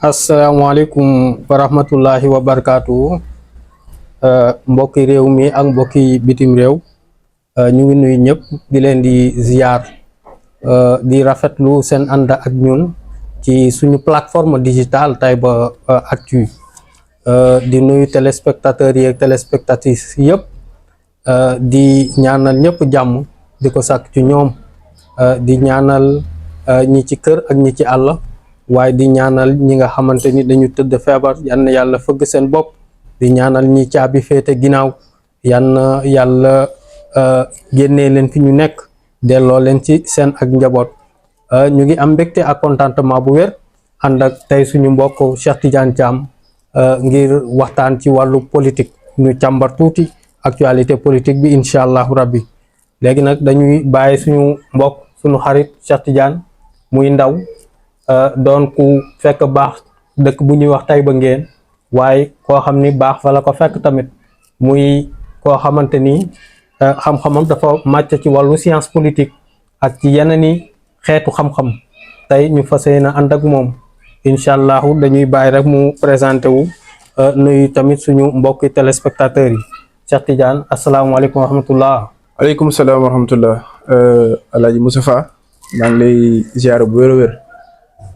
asalaamaaleykum wa rahmatullahi wa barakaatu mbokki réew mi ak mbokki bitim réew ñu ngi nuyu ñëpp di leen di ziar di rafetlu seen ànd ak ñun ci suñu plateforme digitale Taiba Actu di nuyu téléspectateurs yi ak téléspectatrices yëpp di ñaanal ñëpp jàmm di ko sàkk ci ñoom di ñaanal ñi ci kër ak ñi ci àll waaye di ñaanal ñi nga xamante ni dañu tëdd feebar yal na yàlla fëgg seen bopp di ñaanal ñi caabi féete ginnaaw yal na yàlla génnee leen fi ñu nekk delloo leen ci seen ak njaboot ñu ngi am mbégte ak contentement bu wér ànd ak tey suñu mbokk Cheikh Tidiane Thiam ngir waxtaan ci wàllu politique ñu càmbar tuuti actualité politique bi incha allahu rabbi léegi nag dañuy bàyyi suñu mbokk suñu xarit Cheikh Tidiane muy ndaw doon ku fekk baax dëkk bu ñuy wax Taiba Nguéne waaye koo xam ni baax fa la ko fekk tamit muy koo xamante ni xam-xamam dafa màcc ci wàllu science politique ak ci yeneen i xeetu xam-xam tey ñu fas yéene ànd ak moom incha allahu dañuy bàyyi rek mu présenté wu nuyu tamit suñu mbokki téléspectateurs yi Cheikh Tidiane asalaamaaleykum wa rahmatullah. aleykum salaam wa rahmatullah Alaaji Moustapha maa ngi lay ziar bu wér a wér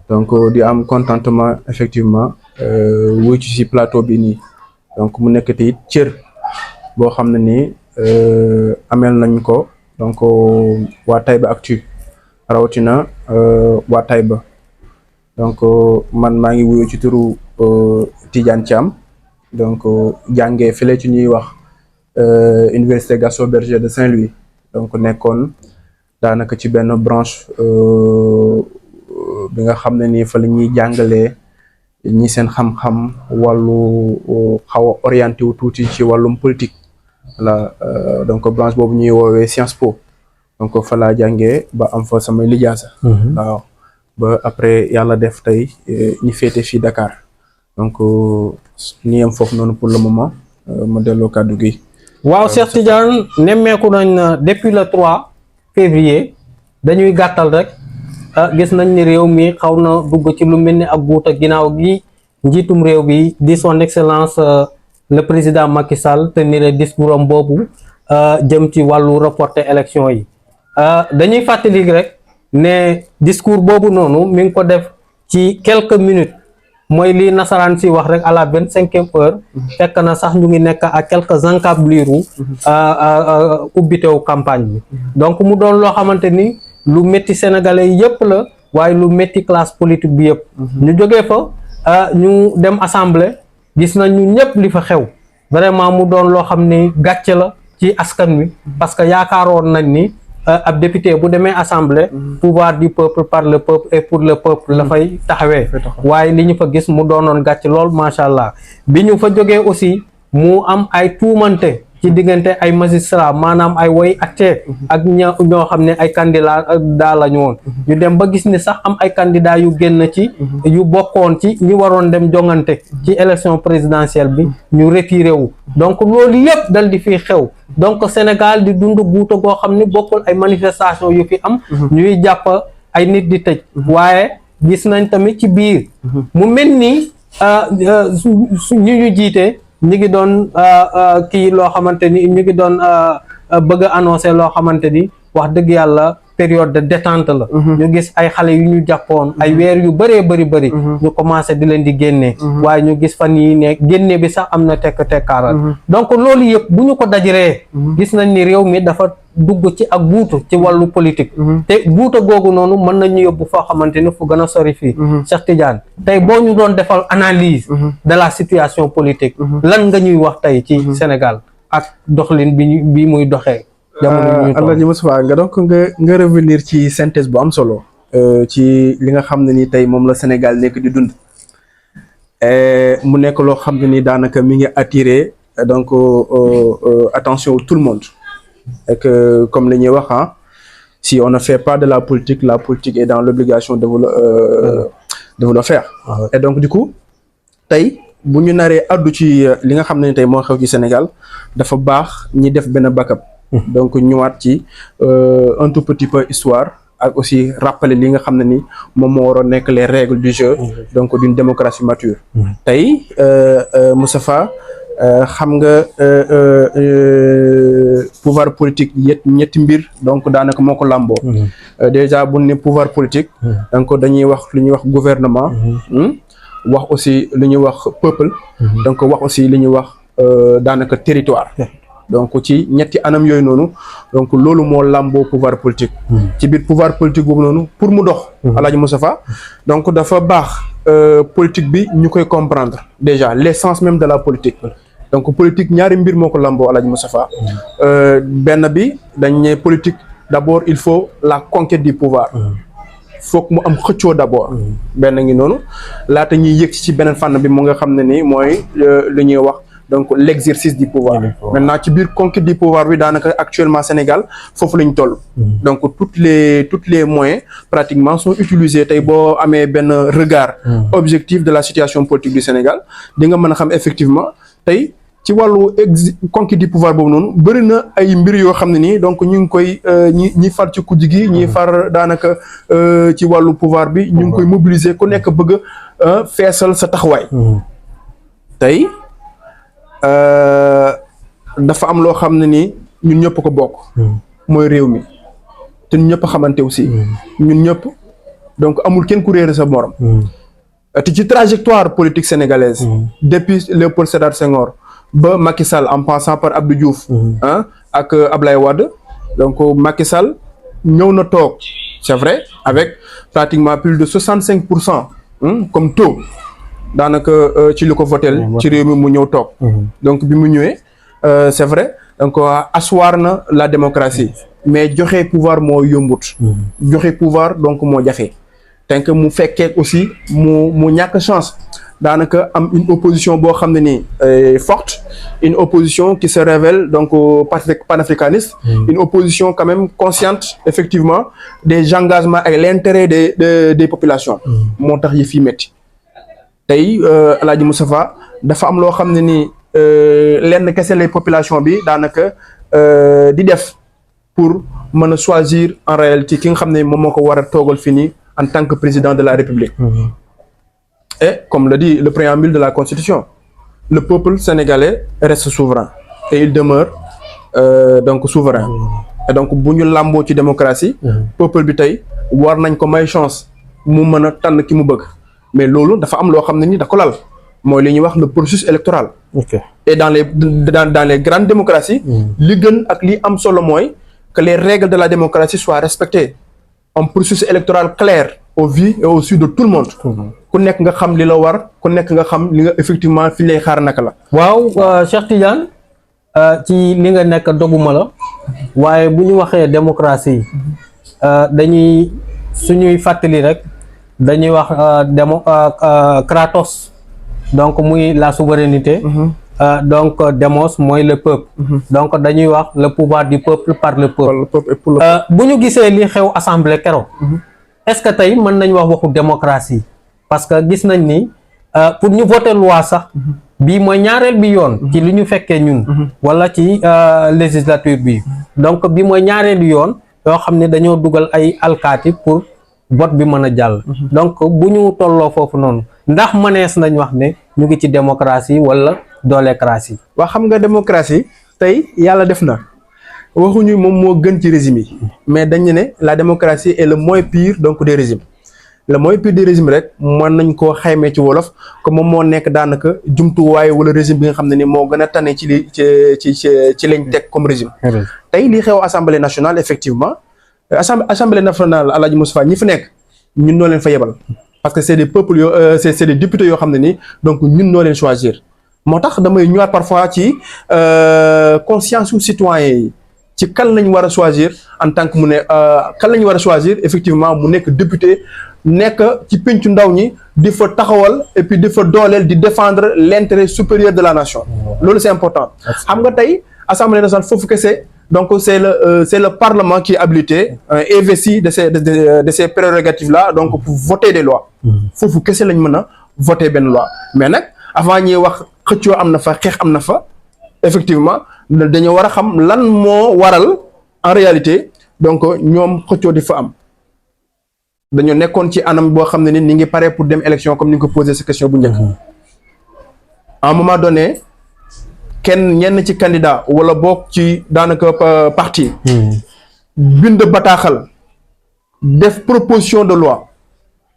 donc di am contentement effectivement wuy ci plateau bi nii donc mu nekk it cër boo xam ne nii ameel nañ ko donc waa Taiba Actu rawatina waa Taiba donc man maa ngi wuyu ci turu Tidiane Thiam donc jàngee fële ci ñuy wax Université Gaston Berger de Saint-Louis donc nekkoon daanaka ci benn branche bi nga xam ne nii fa la ñuy jàngalee ñi seen xam-xam wàllu xaw a orienté wu tuuti ci wàllum politique voilà donc branche boobu ñuy woowee Sciences Po donc fa laa jàngee ba am fa samay lijaasa waaw ba après yàlla def tey ñi féete fii Dakar donc ñi am foofu noonu pour le moment ma delloo kàddu gi. waaw Cheikh Tidiane nemmeeku nañ depuis le 3 février dañuy gàttal rek gis nañ ni réew mi xaw na dugg ci lu mel ni ak guut ak ginnaaw gi njiitum réew bi di son excellence le président Macky Sall tenir discours am boobu jëm ci wàllu reporter élection yi dañuy fàttali rek ne discours boobu noonu mi ngi ko def ci quelques minutes mooy li nasaraan si wax rek à la 25e heure fekk na sax ñu ngi nekk à quelques encablures ubbitewu campagne bi donc mu doon loo xamante ni lu métti sénégalais yëpp la waaye lu métti classe politique bi yëpp ñu jógee fa ñu dem assemblée gis nañ ñu ñëpp li fa xew vraiment mu doon loo xam ni gàcce la ci askan wi parce que yaakaaroon nañ ni ab député bu demee assemblée pouvoir du peuple par le peuple et pour le peuple la fay taxawee waaye li ñu fa gis mu doonoon gàcce lool macha allah bi ñu fa jógee aussi mu am ay tuumante ci diggante ay magistrat maanaam ay woy atte ak ñoo xam ne ay candidat la ñu woon ñu dem ba gis ni sax am ay candidat yu génn ci yu bokkoon ci ñu waroon dem jongante ci élection présidentielle bi ñu retiré wu donc loolu yëpp dal di fiy xew donc Sénégal di dund guuta goo xam ne bokkul ay manifestation yu fi am ñuy jàpp ay nit di tëj waaye gis nañ tamit ci biir mu mel ni ñu jiite ñu ngi doon kii loo xamante ni ñu ngi doon bëgg a annoncé loo xamante ni wax dëgg yàlla période de détente la ñu gis ay xale yu ñu jàppoon ay weer yu bëree bëri ñu commencé di leen di génnee waaye ñu gis fan yi ne génne bi sax am na tekkaaral donc loolu yëpp bu ñu ko dajalee gis nañ ni réew mi dafa dugg ci ak guutu ci wàllu politique te guuta googu noonu mën nañu yóbbu foo xamante ni fu gën a sori fii Cheikh Tidiane tey boo ñu doon defal analyse de la situation politique lan nga ñuy wax tey ci Sénégal ak doxalin bi muy doxee Alaaji Moustapha nga donc nga revenir ci synthèse bu am solo ci li nga xam ne ni tey moom la Sénégal nekk di dund mu nekk loo xam ne ni daanaka mi ngi attirer donc attention tout le monde et que comme li ñuy wax si on ne fait pas de la politique est dans l'obligation de vous le faire et donc du coup tey bu ñu naree addu ci li nga xam ne ni tey moo xew ci Sénégal dafa baax ñi def benn backup donc ñëwaat ci un tout petit peu histoire ak aussi rappeler li nga xam ne ni moom moo waroon nekk les règles du jeu donc d'une démocratie mature. tey Moustapha xam nga pouvoir politique ñetti mbir donc daanaka moo ko làmboo. déjà bu ne pouvoir politique. donc dañuy wax lu ñuy wax gouvernement. wax aussi lu ñuy wax peuple. donc wax aussi li ñuy wax daanaka territoire. donc ci ñetti anam yooyu noonu donc loolu moo làmboo pouvoir politique. ci biir pouvoir politique boobu noonu pour mu dox. Alaaji Moustapha donc dafa baax politique bi ñu koy comprendre déjà l'essence même de la politique. donc politique ñaari mbir moo ko làmboo Alaaji Moustapha benn bi dañ ne politique d'abord il faut la conquête du pouvoir. foog mu am xëccoo d'abord. benn ngi noonu laata ñuy yëg ci beneen fànn bi mu nga xam ne ni mooy lu ñuy wax. donc l'exercice du pouvoir. Maintenant ci biir conquête du pouvoir bi daanaka actuellement Sénégal foofu lañ toll. donc toutes les moyens pratiquement sont utilisés tey boo amee benn regard objectif de la situation politique du Sénégal di nga mën a xam effectivement tey ci wàllu conquête du pouvoir boobu noonu bëri na ay mbir yoo xam ne nii donc ñu ngi koy ñi far ci kujj gi ñi far daanaka ci wàllu pouvoir bi ñu ngi koy mobiliser ku nekk bëgg a feesal sa taxawaay tey dafa am loo xam ne ni ñun ñëpp ko bokk. mooy réew mi te ñun ñëpp xamante aussi. ñun ñëpp donc amul kenn ku réere sa morom. te ci trajectoire politique sénégalaise. depuis Léopold Sédar Senghor ba Macky Sall en passant par Abdou Diouf. ak Ablaye Wade donc Macky Sall ñëw na toog c'est vrai avec pratiquement plus de 65% comme taux. daanaka ci li ko votel ci réew mi mu ñëw toog donc bi mu ñëwee c'est vrai donc asseoir na la démocratie mais joxe pouvoir moo yombut joxe pouvoir donc moo jafe tant que mu fekkee aussi mu ñàkk chance daanaka am une opposition boo xam ne nii forte une opposition qui se révèle donc panafricaniste une opposition quand même consciente effectivement des engagements et l'intérêt des populations moo tax yi fii métti tey Alaaji Moustapha dafa am loo xam ne ni lenn kese lay population bi daanaka di def pour mën a choisir en réalité ki nga xam ne moom moo ko war a toogal fii nii en tant que président de la République. Et comme le dit le préambule de la Constitution, le peuple sénégalais reste souverain et il demeure donc souverain. Et donc bu ñu làmboo ci démocratie. peuple bi tey war nañ ko may chance mu mën a tànn ki mu bëgg. mais loolu dafa am loo xam ne ni da ko lal mooy li ñuy wax le processus électoral. et dans les grandes démocraties. li gën ak li am solo mooy que les règles de la démocratie soient respectées. un processus électoral clair au vu et au su de tout le monde. ku nekk nga xam li la war ku nekk nga xam li nga effectivement fi lay xaar naka la. waaw Cheikh Tidiane ci li nga nekk doguma la waaye bu ñu waxee démocratie dañuy suñuy fàttali rek. dañuy wax Kratos donc muy la souveraineté. donc démos mooy le peuple. donc dañuy wax le pouvoir du peuple par le peuple. bu ñu gisee li xew assemblée keroog. est-ce que tey mën nañ wax waxu démocratie parce que gis nañ ni pour ñu voter loi sax. bii mooy ñaareel bi yoon. ci li ñu fekkee ñun. wala ci législature bi. donc bi mooy ñaareelu yoon yoo xam ne dañoo dugal ay alkaati pour. vote bi mën a jàll. donc bu ñu tolloo foofu noonu ndax mënees nañ wax ne ñu ngi ci démocratie wala doolécratie. waa xam nga démocratie tey yàlla def na waxuñu moom moo gën ci régime yi mais dañu ne la démocratie est le moins pire donc des régimes le moins pire des régimes rek mën nañ koo xaymee ci wolof comme moom moo nekk daanaka jumtuwaay wala régime bi nga xam ne ni moo gën a tane ci li ci lañ teg comme régime. tey li xew assemblée nationale effectivement. Assemblée nationale Alaaji Moustapha ñi fi nekk ñun noo leen fa yebal parce que c'est des peuples yoo c'est des députés yoo xam ne nii donc ñun noo leen choisir moo tax damay ñëwaat parfois ci conscience su citoyen yi ci kan lañ war a choisir en tant que mu ne kan lañ war a choisir effectivement mu nekk député nekk ci pencu ndaw ñi di fa taxawal et puis di fa dooleel di défendre l'intérêt supérieur de la nation loolu c'est important xam nga tey Assemblée nationale foofu kese. Donc c'est le Parlement qui est habilité investi de ces prérogatives-là donc pour voter des lois. foofu kese lañ mën a voter benn loi mais nag avant ñuy wax xëccoo am na fa xeex am na fa effectivement dañoo war a xam lan moo waral en réalité donc ñoom xëccoo di fa am dañoo nekkoon ci anam boo xam ne ni ngi pare pour dem élection comme ni nga ko posé sa question bu njëkk. à un moment donné ñenn ci candidat wala bokk ci daanaka parti. bind bataaxal def proposition de loi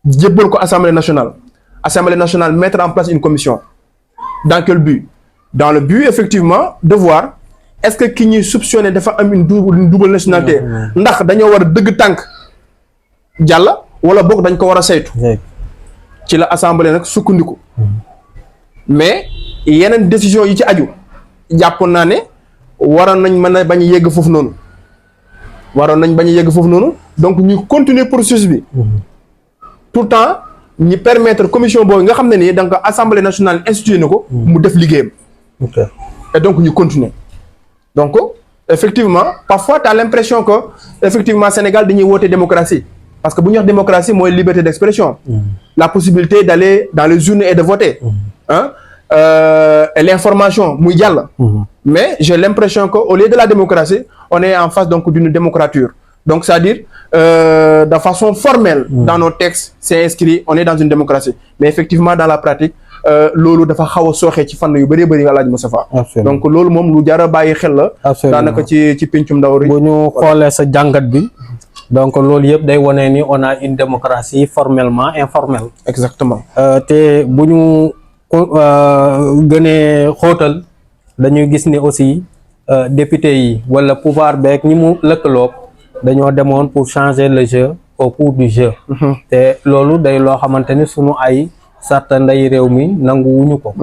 jébbal ko assemblée nationale mettre en place une commission. Dans quel but? Dans le but effectivement de voir est-ce que ki ñuy soupçonné dafa am une double nationalité ndax dañoo war a dëgg tànk jàll wala boog dañ ko war a saytu ci la assemblée nag sukkandiku mais yeneen décision yi ci aju jàpp naa ne waroon nañ mën a bañ a yegg foofu noonu donc ñu continuer processus bi tout le temps ñi permettre commission boobu nga xam ne nii donc assemblée nationale institué na ko mu def liggéeyam et donc ñu continuer donc effectivement parfois tu as l'impression que effectivement Sénégal dañuy woote démocratie parce que bu ñu wax démocratie mooy liberté d'expression la possibilité d'aller dans les urnes et de voter et l'information muy jàll mais j'ai l'impression que au lieu de la démocratie on est en face donc d'une démocrature donc c'est-à-dire de façon formelle dans nos textes c'est inscrit on est dans une démocratie mais effectivement dans la pratique loolu dafa xaw a sooxee ci fànn yu bëree bëri Alaaji Moustapha donc loolu moom lu jar a bàyyi xel la daanaka ci pencum ndaw ri bu ñu xoolee sa jàngat bi donc loolu yëpp day wane ni on a une démocratie formellement informelle exactement te bu ñu gënee xóotal dañuy gis ni aussi député yi wala pouvoir beeg ñi mu lëkkaloog dañoo demoon pour changer le jeu au cours du jeu te loolu day loo xamante ni sunu ay sarta nday réew mi nangu wuñu ko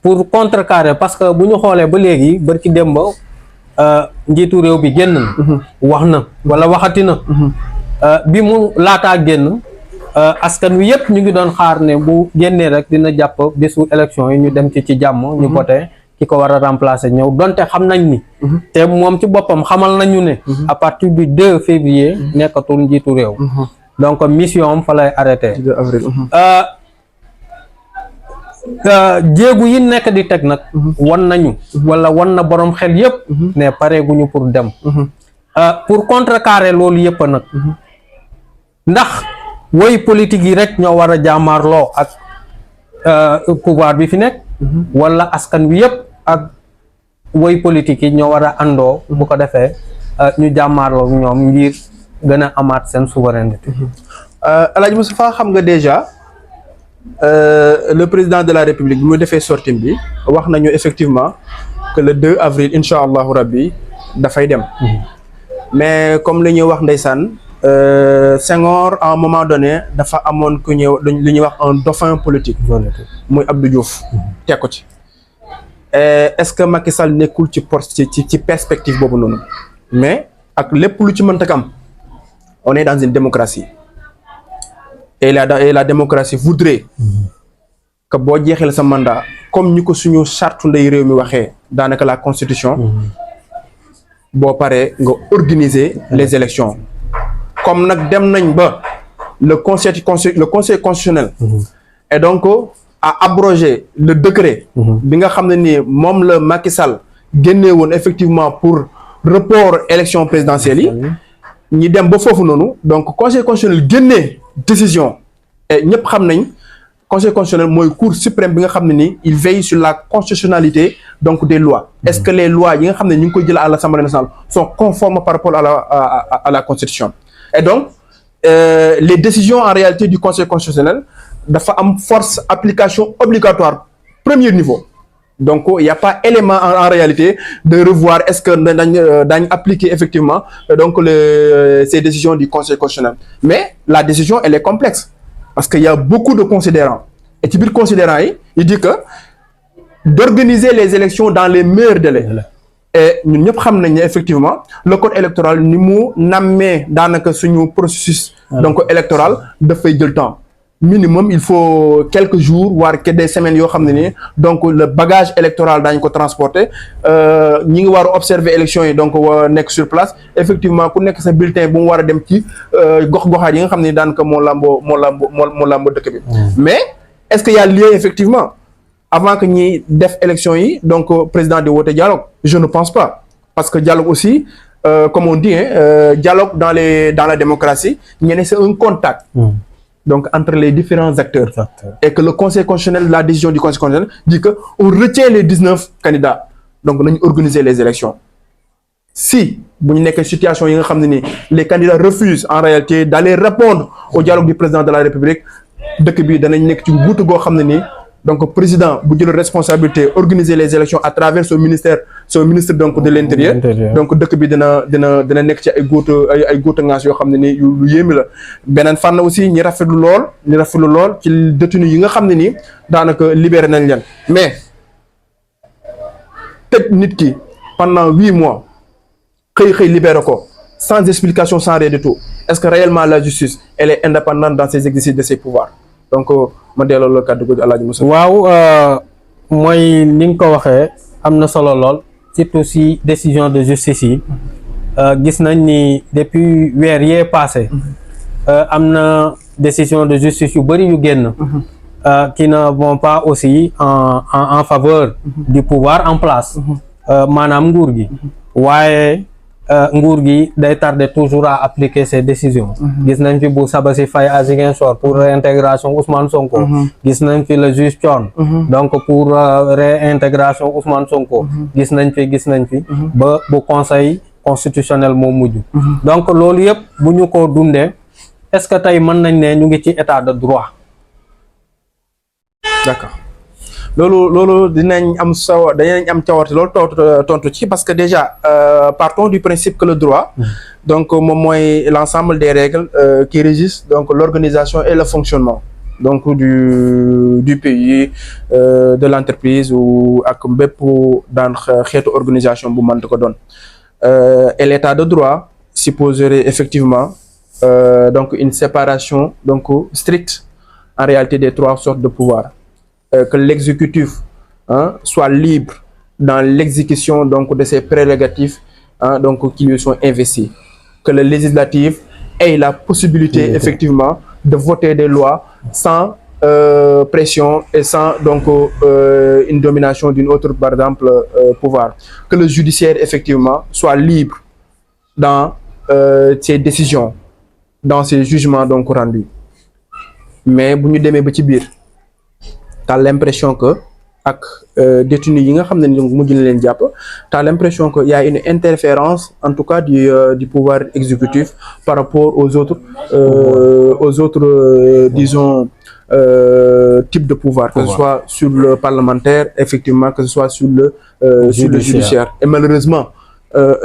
pour contrecarrer parce que bu ñu xoolee ba léegi barki démb njiitu réew bi génn na wax na wala waxati na bi mu laataa génn askan wi yëpp ñu ngi doon xaar ne bu génnee rek dina jàpp bésu élection yi ñu dem ci jàmm ñu voté ki ko war a remplacer ñëw donte xam nañ ni te moom ci boppam xamal nañu ne à partir du 2 février nekkatul njiitu réew donc mission am fa lay arrêté jéegu yi nekk di teg nag wan nañu wala wan na borom xel yëpp ne pareeguñu pour dem pour contrecarrer loolu yëpp nag ndax woy politique yi rek ñoo war a jàmmaarloo ak pouvoir bi fi nekk wala askan wi yëpp ak woy politique yi ñoo war a àndoo bu ko defee ñu jàmmaarloo ñoom ngir gën a amaat seen souveraineté. Alaaji Moustapha xam nga déjà le président de la République bi mu defee sortie bi wax nañu effectivement que le 2 avril incha allahu rabbi dafay dem mais comme li ñuy wax ndeysaan Senghor à un moment donné dafa amoon ku ñëw li ñuy wax un dauphin politique muy Abdou Diouf teg ko ci est-ce que Macky Sall nekkul ci perspective boobu noonu mais ak lépp lu ci mënta am on est dans une démocratie et la démocratie voudrait que boo jeexee sa mandat comme ñi ko suñu charte ndey réew mi waxee daanaka la constitution boo paree nga organiser les élections comme nag dem nañ ba le conseil constitutionnel et donc a abrogé le décret bi nga xam ne ni moom la Macky Sall génnee woon effectivement pour report élection présidentielle yi ñi dem ba foofu noonu donc conseil constitutionnel génnee décision et ñëpp xam nañ conseil constitutionnel mooy cour suprême bi nga xam ne ni il veille sur la constitutionnalité donc des lois est-ce que les lois yi nga xam ne ñu ngi koy jël à l'Assemblée nationale sont conformes par rapport à la constitution et donc les décisions en réalité du conseil constitutionnel dafa am force application obligatoire premier niveau donc il y a pas élément en réalité de revoir est-ce que dañ appliquer effectivement donc ces décisions du conseil constitutionnel mais la décision elle est complexe parce qu'il y a beaucoup de considérants et ci biir considérants yi il dit que d'organiser les élections dans les meilleurs délais et ñun ñëpp xam nañ ne effectivement le code électoral ni mu nammee daanaka suñu processus donc électoral dafay jël temps minimum il faut quelques jours voire que des semaines yoo xam ne ni donc le bagage électoral daañu ko transporter ñi ngi war a observer élections yi donc nekk sur place effectivement ku nekk sa bulletin bu mu war a dem ci gox-goxaat yi nga xam ne daanaka moo lamboo dëkk bi mais est-ce qu'il y a lieu effectivement avant que ñi def élections yi donc président di woote dialogue je ne pense pas parce que dialogue aussi comme on dit, dialogue dans la démocratie, c'est un contact. Donc, entre les différents acteurs. Et que le Conseil constitutionnel, la décision du Conseil constitutionnel dit qu'on retient les 19 candidats. Donc, on a organisé les élections. Si, vous avez une situation où les candidats refusent en réalité d'aller répondre au dialogue du président de la République, donc le président vous dit la responsabilité organiser les élections à travers son ministère, son ministre donc de l'intérieur. Donc dëkk bi dina nekk ci ay góotangaas yoo xam ne ni lu yéeme la. beneen fànn aussi ñi rafetlu lool ci détenu yi nga xam ne nii daanaka libéré nañ leen mais tëj nit ki pendant 8 mois xëy libéré ko sans explication, sans rien du tout. Est-ce que réellement la justice elle est indépendante dans ses exercices de ses pouvoirs? Donc ma delloo la kàddu ko Alaaji Moussa. waaw mooy ni nga ko waxee am na solo lool surtout si décision de justice yi gis nañ ni depuis weer yee passé am na décision de justice yu bëri yu génn qui ne vont pas aussi en faveur du pouvoir en place maanaam nguur gi waaye nguur gi day tarder toujours à appliquer ces décisions. gis nañ fi bu Sabassi Faye à Ziguinchor pour réintégration Ousmane Sonko. gis nañ fi le juge Thione donc pour réintégration Ousmane Sonko. gis nañ fi ba bu conseil constitutionnel moo mujj. donc loolu yëpp bu ñu ko dundee est-ce que tey mën nañ ne ñu ngi ci état de droit. D'accord. Lolo dinañ am cawarte loolu tontu ci parce que déjà partons du principe que le droit donc moom mooy l'ensemble des règles qui régissent donc l'organisation et le fonctionnement donc du pays de l'entreprise ou ak bépp daan xeetu organisation bu mënti ko doon et l'état de droit supposerait effectivement donc une séparation donc stricte en réalité des trois sortes de pouvoir. Que l'exécutif soit libre dans l'exécution donc de ses prérogatives donc qui lui sont investies, que le législatif ait la possibilité effectivement de voter des lois sans pression et sans donc une domination d'une autre par exemple pouvoir, que le judiciaire effectivement soit libre dans ses décisions, dans ses jugements donc rendus. Mais bu ñu demee ba ci biir t'as l'impression que ak détenus yi nga xam ne mujj na leen jàpp t'as l'impression que y a une interférence en tout cas du pouvoir exécutif par rapport aux autres disons types de pouvoir, que ce soit sur le parlementaire effectivement, que ce soit sur le judiciaire. Et malheureusement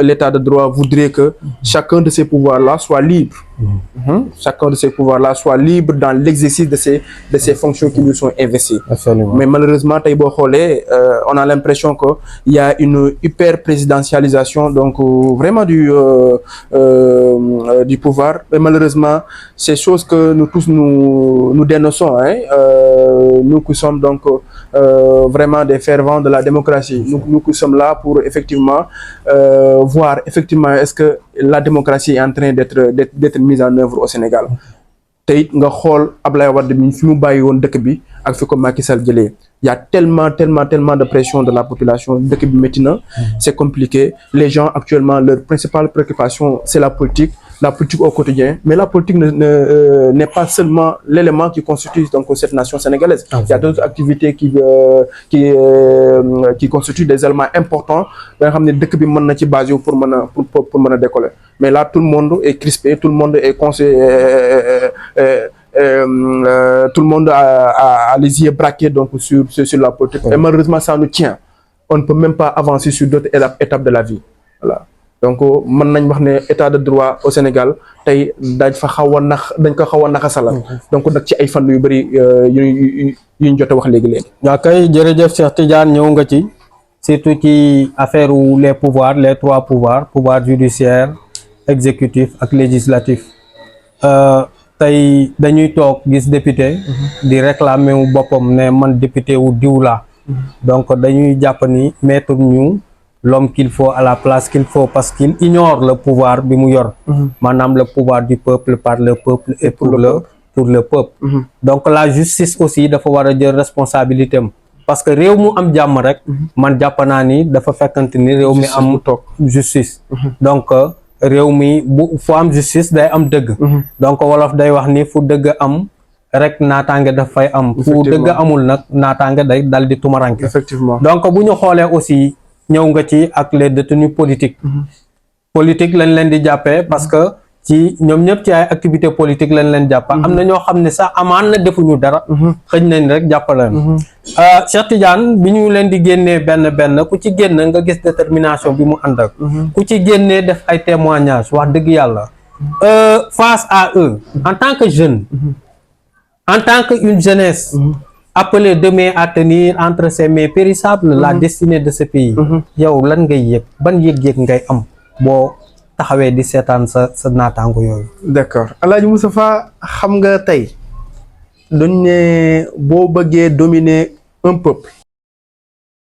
l'état de droit voudrait que chacun de ces pouvoirs-là soit libre. Chacun de ces pouvoirs-là soit libre dans l'exercice de ces fonctions qui lui sont investies. Absolument. Mais malheureusement, on a l'impression qu'il y a une hyper-présidentialisation donc vraiment du pouvoir. Mais malheureusement, c'est chose que nous tous nous dénonçons. Nous qui sommes donc vraiment des fervents de la démocratie. Nous qui sommes là pour effectivement voir effectivement est-ce que la démocratie est en train d'être mise en œuvre au Sénégal. Tey nga xool Ablaye Wade mi fi mu bàyyi woon dëkk bi ak fi ko Macky Sall jëlee il y a tellement de pression de la population dëkk bi métti na c'est compliqué. Les gens actuellement leur principale préoccupation c'est la politique au quotidien, mais la politique n'est pas seulement l'élément qui constitue donc cette nation sénégalaise. Il y a d'autres activités qui constituent des éléments importants ba nga xam ne dëkk bi mën na ci basé pour mën a décoller. Mais là tout le monde est crispé, tout le monde est tout le monde a les yeux braqués donc sur la politique. Et malheureusement ça nous tient. On ne peut même pas avancer sur d'autres étapes de la vie. Voilà. Donc mën nañ wax ne état de droit au Sénégal tey dañ ko xaw a naxasalal. Donc nag ci ay fànn yu bëri yu ñu jot a wax léegi. waaw kay jërëjëf Cheikh Tidiane ñëw nga ci surtout ci affaire wu les pouvoirs, les trois pouvoirs, pouvoir judiciaire, exécutif ak législatif. Tey dañuy toog gis député di réclamer wu boppam ne man député wu diw la donc dañuy jàpp ni mettre ñu l'homme qu'il faut à la place qu'il faut parce qu'il ignore le pouvoir bi mu yor maanaam le pouvoir du peuple par le peuple et pour le peuple. Donc la justice aussi dafa war a jël responsabilité am parce que réew mu am jàmm rek man jàpp naa ni dafa fekkante ni réew mi am justice donc réew mi bu fu am justice day am dëgg donc wolof day wax ni fu dëgg am rek naataange dafay am fu dëgg amul nag naataange day dal di tumaranke effectivement donc bu ñu xoolee aussi ñëw nga ci ak les détenus politiques politique lañ leen di jàppee parce que ci ñoom ñëpp ci ay activité politique lañ leen jàppa am na ñoo xam ne sax amaan na defuñu dara xëj nañ rek jàppaleen Cheikh Tidiane bi ñu leen di génnee benn ku ci génn nga gis détermination bi mu ànd ak ku ci génnee def ay témoignages wax dëgg yàlla face à eux en tant que jeune en tant que une jeunesse appelée demain à tenir entre ses mains périssables la destinée de ce pays yow lan ngay yëg ban yëg-yëg ngay am boo taxawee di seetaan sa naataango yooyu. d'accord Alaaji Moustapha xam nga tey dañ ne boo bëggee dominer un peuple